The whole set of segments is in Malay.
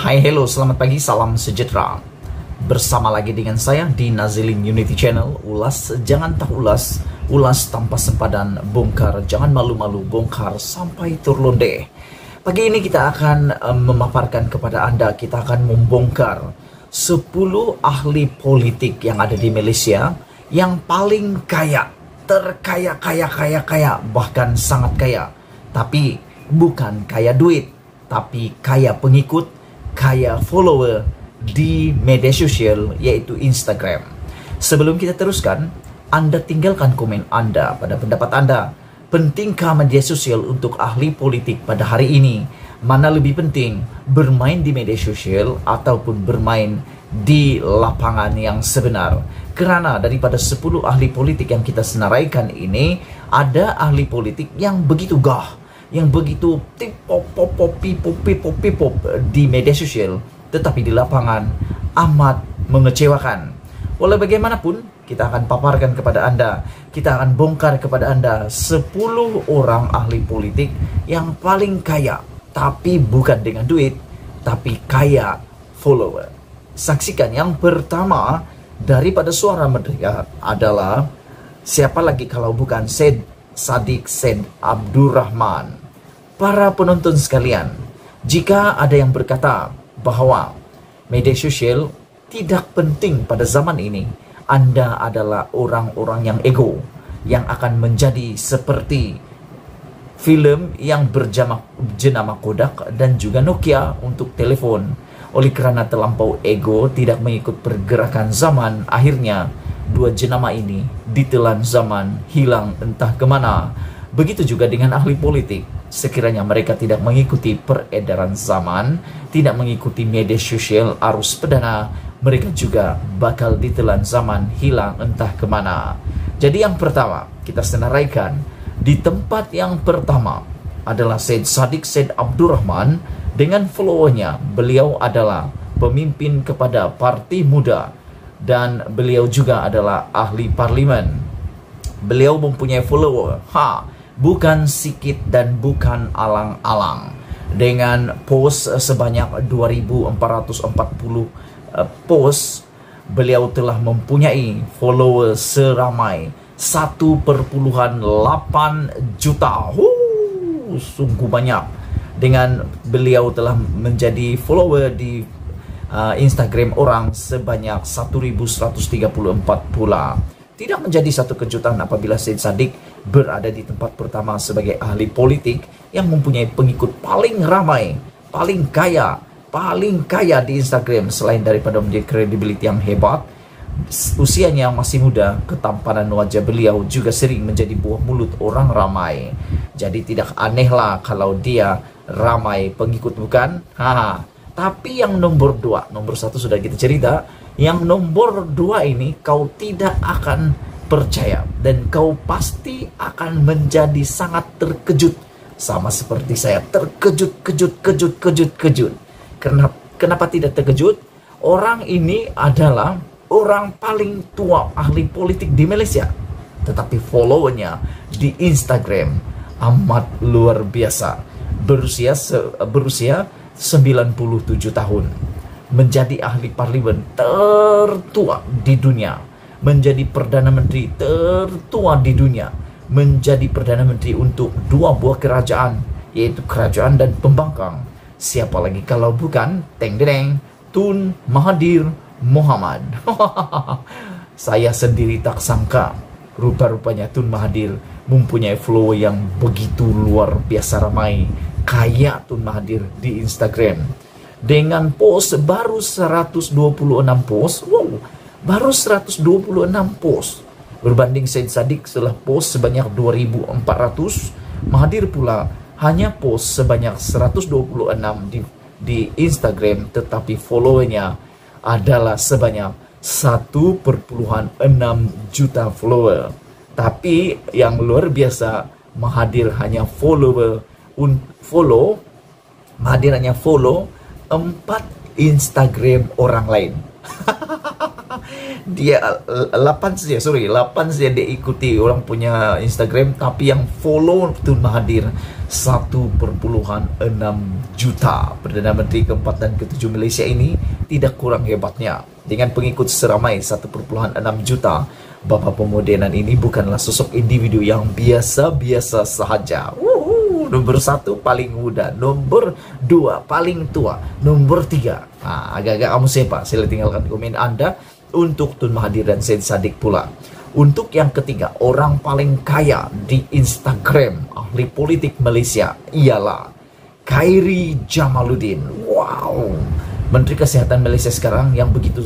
Hai, hello, selamat pagi, salam sejahtera. Bersama lagi dengan saya di Nazilin Unity Channel. Ulas, jangan tak ulas. Ulas tanpa sempadan, bongkar, jangan malu-malu, bongkar sampai terlonde. Pagi ini kita akan memaparkan kepada Anda, kita akan membongkar 10 ahli politik yang ada di Malaysia yang paling kaya, terkaya, kaya, bahkan sangat kaya. Tapi bukan kaya duit, tapi kaya pengikut, kaya follower di media sosial, yaitu Instagram. Sebelum kita teruskan, Anda tinggalkan komen Anda pada pendapat Anda. Pentingkah media sosial untuk ahli politik pada hari ini? Mana lebih penting, bermain di media sosial ataupun bermain di lapangan yang sebenar? Kerana daripada 10 ahli politik yang kita senaraikan ini, ada ahli politik yang begitu gah, yang begitu pop di media sosial, tetapi di lapangan amat mengecewakan. Walau bagaimanapun, kita akan paparkan kepada Anda, kita akan bongkar kepada Anda 10 orang ahli politik yang paling kaya, tapi bukan dengan duit, tapi kaya follower. Saksikan yang pertama daripada Suara Merdeka adalah siapa lagi kalau bukan Syed Saddiq Syed Abdul Rahman. Para penonton sekalian, jika ada yang berkata bahwa media sosial tidak penting pada zaman ini, Anda adalah orang-orang yang ego, yang akan menjadi seperti film yang jenama Kodak dan juga Nokia untuk telepon. Oleh kerana terlampau ego, tidak mengikut pergerakan zaman, akhirnya dua jenama ini ditelan zaman, hilang entah kemana. Begitu juga dengan ahli politik. Sekiranya mereka tidak mengikuti peredaran zaman, tidak mengikuti media sosial arus perdana, mereka juga bakal ditelan zaman, hilang entah kemana. Jadi yang pertama, kita senaraikan di tempat yang pertama adalah Syed Saddiq Syed Abdul Rahman. Dengan followernya, beliau adalah pemimpin kepada Parti Muda dan beliau juga adalah ahli parlimen. Beliau mempunyai follower, bukan sikit dan bukan alang-alang. Dengan post sebanyak 2.440 post, beliau telah mempunyai follower seramai 1,8 juta. Sungguh banyak. Dengan beliau telah menjadi follower di Instagram orang sebanyak 1.134 pula. Tidak menjadi satu kejutan apabila Syed Saddiq berada di tempat pertama sebagai ahli politik yang mempunyai pengikut paling ramai, paling kaya di Instagram. Selain daripada memiliki kredibiliti yang hebat, usianya yang masih muda, ketampanan wajah beliau juga sering menjadi buah mulut orang ramai. Jadi tidak anehlah kalau dia ramai pengikut, bukan? Tapi yang nomor 2, nomor 1 sudah kita cerita. Yang nomor 2 ini kau tidak akan percaya dan kau pasti akan menjadi sangat terkejut, sama seperti saya, terkejut. Kenapa tidak terkejut? Orang ini adalah orang paling tua ahli politik di Malaysia, tetapi followernya di Instagram amat luar biasa. Berusia 97 tahun, menjadi ahli parlimen tertua di dunia, menjadi Perdana Menteri tertua di dunia, menjadi Perdana Menteri untuk 2 buah kerajaan, yaitu Kerajaan dan Pembangkang. Siapa lagi kalau bukan Tun Mahathir Mohamad. Saya sendiri tak sangka rupa-rupanya Tun Mahathir mempunyai follower yang begitu luar biasa ramai. Kaya Tun Mahathir di Instagram. Dengan post baru 126 post. Baru 126 post. Berbanding Syed Saddiq setelah post sebanyak 2.400, Mahathir pula hanya post sebanyak 126 di Instagram, tetapi followernya adalah sebanyak 1,6 juta follower. Tapi yang luar biasa, Mahathir hanya follow 4 Instagram orang lain. Dia 8 saja, 8 saja dia ikuti orang punya Instagram, tapi yang follow Tun Mahathir 1,6 juta. Perdana Menteri keempat dan ketujuh Malaysia ini tidak kurang hebatnya. Dengan pengikut seramai 1,6 juta, Bapa Pemodenan ini bukanlah sosok individu yang biasa-biasa sahaja. Nomor 1 paling muda, nomor 2 paling tua, nomor 3. Agak-agak kamu siapa? Sila tinggalkan komen Anda untuk Tun Mahathir dan Syed Saddiq pula. Untuk yang ketiga, orang paling kaya di Instagram ahli politik Malaysia ialah Khairy Jamaluddin. Wow, Menteri Kesehatan Malaysia sekarang yang begitu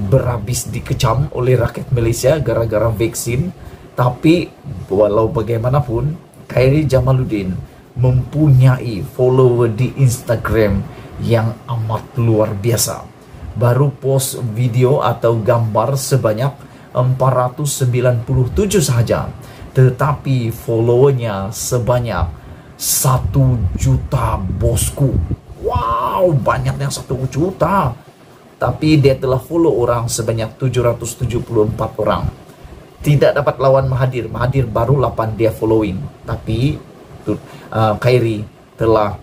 berhabis dikecam oleh rakyat Malaysia gara-gara vaksin. Tapi walau bagaimanapun, Khairy Jamaluddin mempunyai follower di Instagram yang amat luar biasa. Baru post video atau gambar sebanyak 497 sahaja, tetapi followernya sebanyak 1 juta, bosku. Wow, banyak yang 1 juta. Tapi dia telah follow orang sebanyak 774 orang. Tidak dapat lawan Mahathir. Mahathir baru 8 dia following. Tapi Khairy telah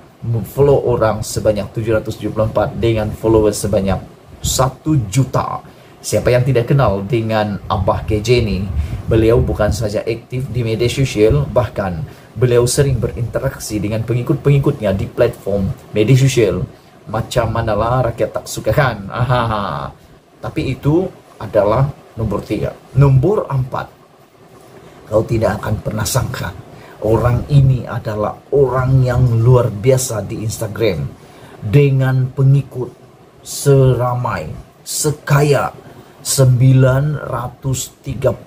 follow orang sebanyak 774 dengan followers sebanyak 1 juta. Siapa yang tidak kenal dengan Abah KJ ini? Beliau bukan saja aktif di media sosial, bahkan beliau sering berinteraksi dengan pengikut-pengikutnya di platform media sosial. Macam manalah rakyat tak sukakan. Tapi itu adalah nomor 3. Nomor 4. Kau tidak akan pernah sangka orang ini adalah orang yang luar biasa di Instagram dengan pengikut seramai sekaya 938.000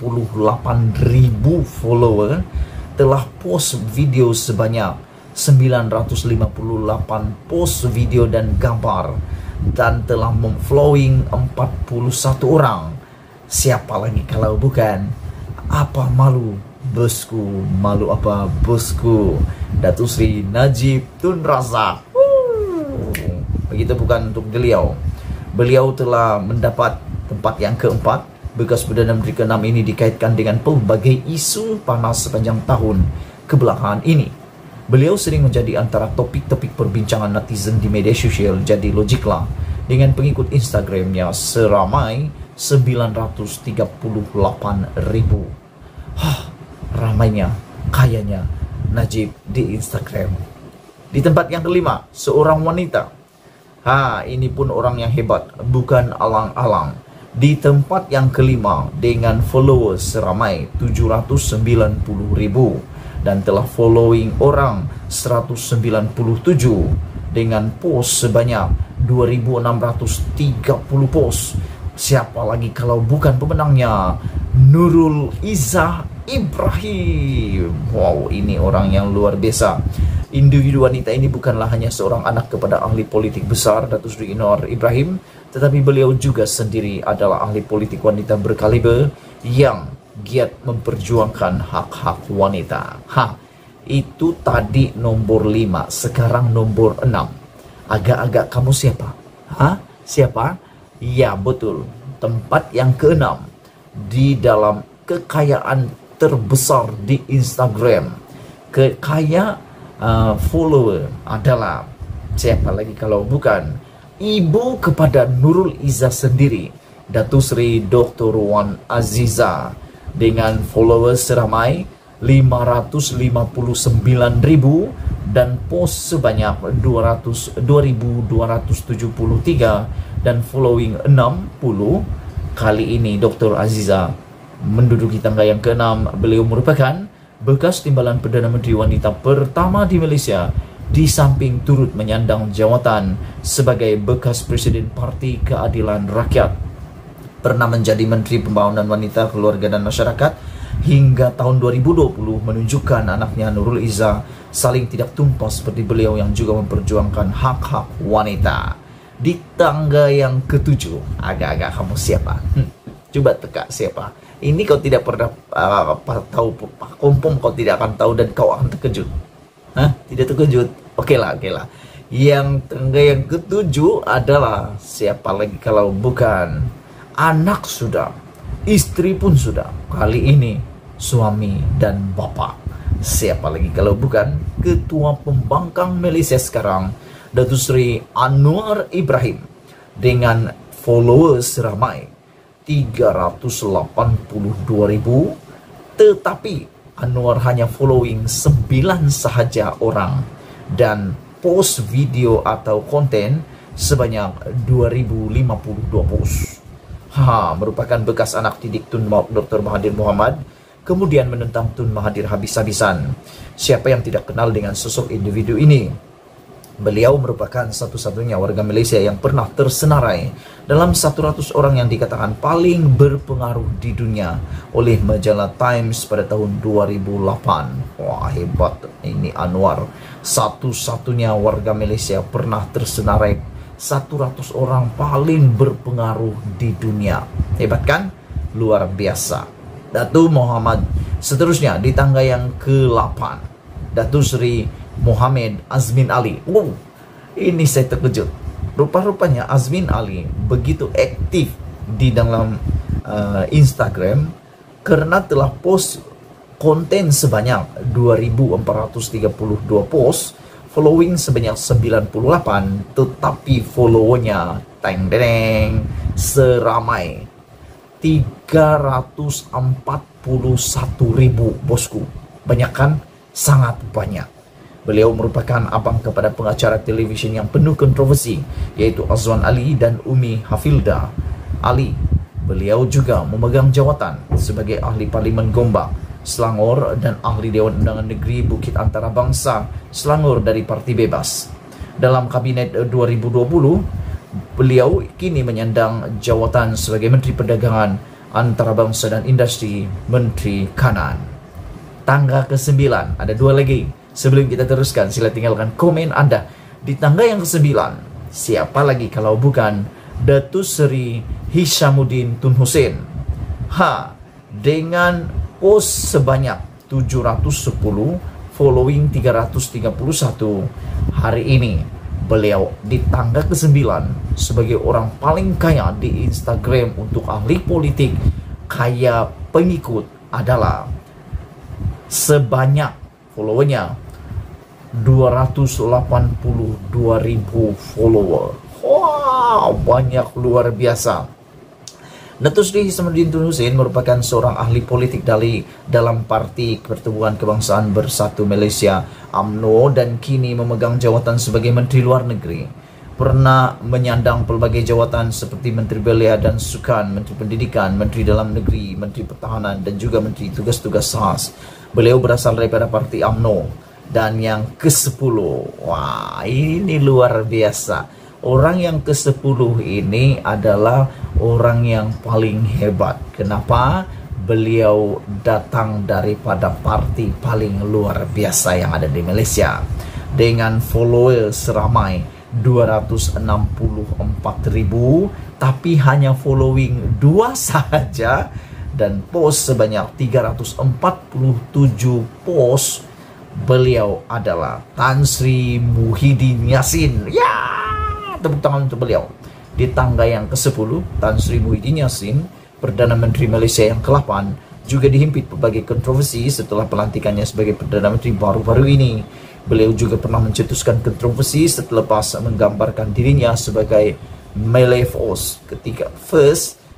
follower, telah post video sebanyak 958 post video dan gambar, dan telah memfollowing 41 orang. Siapa lagi kalau bukan, apa malu bosku, malu apa bosku, Datuk Seri Najib Tun Razak. Begitu bukan untuk beliau. Beliau telah mendapat tempat yang keempat. Bekas Perdana Menteri ke-6 ini dikaitkan dengan pelbagai isu panas sepanjang tahun kebelakangan ini. Beliau sering menjadi antara topik-topik perbincangan netizen di media sosial. Jadi logiklah dengan pengikut Instagramnya seramai 938.000. Ramainya, kayanya Najib di Instagram. Di tempat yang kelima, seorang wanita. Ini pun orang yang hebat, bukan alang-alang. Di tempat yang kelima dengan followers seramai 790.000 dan telah following orang 197 dengan post sebanyak 2.630 post. Siapa lagi kalau bukan pemenangnya, Nurul Izzah Ibrahim. Wow, ini orang yang luar biasa. Individu wanita ini bukanlah hanya seorang anak kepada ahli politik besar Datuk Seri Anwar Ibrahim, tetapi beliau juga sendiri adalah ahli politik wanita berkaliber yang giat memperjuangkan hak-hak wanita. Itu tadi nomor 5, sekarang nomor 6. Agak-agak kamu siapa? Siapa? Ya, betul. Tempat yang ke-6 di dalam kekayaan terbesar di Instagram. Follower adalah siapa lagi kalau bukan ibu kepada Nurul Izzah sendiri, Datuk Seri Dr. Wan Azizah, dengan followers seramai 559.000 dan post sebanyak 2.273 dan following 60. Kali ini Dr. Azizah menduduki tangga yang ke-6. Beliau merupakan bekas timbalan Perdana Menteri wanita pertama di Malaysia, di samping turut menyandang jawatan sebagai bekas Presiden Parti Keadilan Rakyat. Pernah menjadi Menteri Pembangunan Wanita, Keluarga dan Masyarakat hingga tahun 2020, menunjukkan anaknya Nurul Izzah saling tidak tumpah seperti beliau yang juga memperjuangkan hak-hak wanita. Di tangga yang ke-7, agak-agak kamu siapa? Coba teka siapa? Ini kau tidak pernah tahu, kompom kau tidak akan tahu dan kau akan terkejut. Tidak terkejut? Oke lah. Yang tangga yang ketujuh adalah siapa lagi kalau bukan anak sudah, istri pun sudah. Kali ini suami dan bapak. Siapa lagi kalau bukan Ketua Pembangkang Malaysia sekarang, Datuk Seri Anwar Ibrahim, dengan followers ramai 382.000, tetapi Anwar hanya following 9 sahaja orang dan post video atau konten sebanyak 2052 post. Merupakan bekas anak didik Tun Dr. Mahathir Mohamad, kemudian menentang Tun Mahathir habis-habisan. Siapa yang tidak kenal dengan sosok individu ini? Beliau merupakan satu-satunya warga Malaysia yang pernah tersenarai dalam 100 orang yang dikatakan paling berpengaruh di dunia oleh majalah Times pada tahun 2008. Wah, hebat ini Anwar. Satu-satunya warga Malaysia pernah tersenarai 100 orang paling berpengaruh di dunia. Hebat kan? Luar biasa. Datuk Muhammad. Seterusnya di tangga yang ke-8, Datuk Seri Muhammad Azmin Ali. Ini saya terkejut. Rupa-rupanya Azmin Ali begitu aktif di dalam Instagram karena telah post konten sebanyak 2.432 post, following sebanyak 98, tetapi followernya seramai 341.000, bosku. Banyak kan? Sangat banyak. Beliau merupakan abang kepada pengacara televisyen yang penuh kontroversi, yaitu Azwan Ali dan Umi Hafilda Ali. Beliau juga memegang jawatan sebagai ahli Parlimen Gombak, Selangor, dan ahli Dewan Undangan Negeri Bukit Antarabangsa, Selangor dari Parti Bebas. Dalam Kabinet 2020, beliau kini menyandang jawatan sebagai Menteri Perdagangan, Antarabangsa dan Industri, Menteri Kanan. Tangga ke-9, ada 2 lagi. Sebelum kita teruskan, sila tinggalkan komen Anda. Di tangga yang ke-9, siapa lagi kalau bukan Datuk Seri Hishamuddin Tun Hussein. Dengan post sebanyak 710, following 331, hari ini beliau di tangga ke-9 sebagai orang paling kaya di Instagram untuk ahli politik kaya pengikut adalah sebanyak followernya 282.000 follower. Wah, banyak, luar biasa. Datuk Seri Hishamuddin Tun Hussein merupakan seorang ahli politik dalam Parti Pertubuhan Kebangsaan Bersatu Malaysia (UMNO) dan kini memegang jawatan sebagai Menteri Luar Negeri. Pernah menyandang pelbagai jawatan seperti Menteri Belia dan Sukan, Menteri Pendidikan, Menteri Dalam Negeri, Menteri Pertahanan, dan juga Menteri Tugas-Tugas Khas. Beliau berasal daripada Parti UMNO. Dan yang ke-10, wah, ini luar biasa. Orang yang ke-10 ini adalah orang yang paling hebat. Kenapa? Beliau datang daripada parti paling luar biasa yang ada di Malaysia, dengan follower seramai 264.000, tapi hanya following 2 saja, dan post sebanyak 347 post. Beliau adalah Tan Sri Muhyiddin Yassin. Ya, tepuk tangan untuk beliau. Di tangga yang ke-10, Tan Sri Muhyiddin Yassin, Perdana Menteri Malaysia yang ke-8, juga dihimpit berbagai kontroversi setelah pelantikannya sebagai Perdana Menteri baru-baru ini. Beliau juga pernah mencetuskan kontroversi setelah menggambarkan dirinya sebagai Malay Force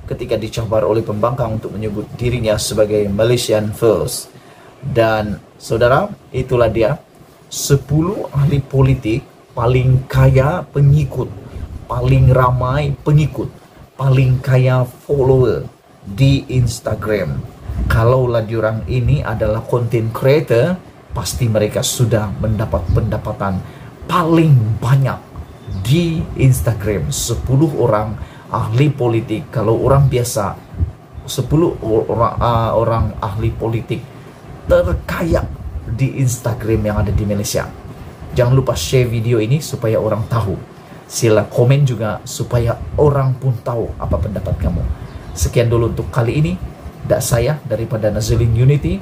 ketika dicabar oleh pembangkang untuk menyebut dirinya sebagai Malaysian First. Dan saudara, itulah dia 10 ahli politik paling kaya pengikut, paling ramai pengikut, paling kaya follower di Instagram. Kalaulah diorang ini adalah content creator, pasti mereka sudah mendapat pendapatan paling banyak di Instagram. 10 orang ahli politik. Kalau orang biasa, 10 orang ahli politik terkaya di Instagram yang ada di Malaysia. Jangan lupa share video ini supaya orang tahu. Sila komen juga supaya orang pun tahu apa pendapat kamu. Sekian dulu untuk kali ini. Saya daripada Nazilin Unity.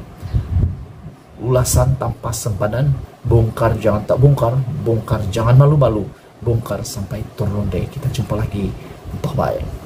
ulasan tanpa sempadan. Bongkar jangan tak bongkar, bongkar jangan malu-malu, bongkar sampai turun deh. Kita jumpa lagi. Bye-bye.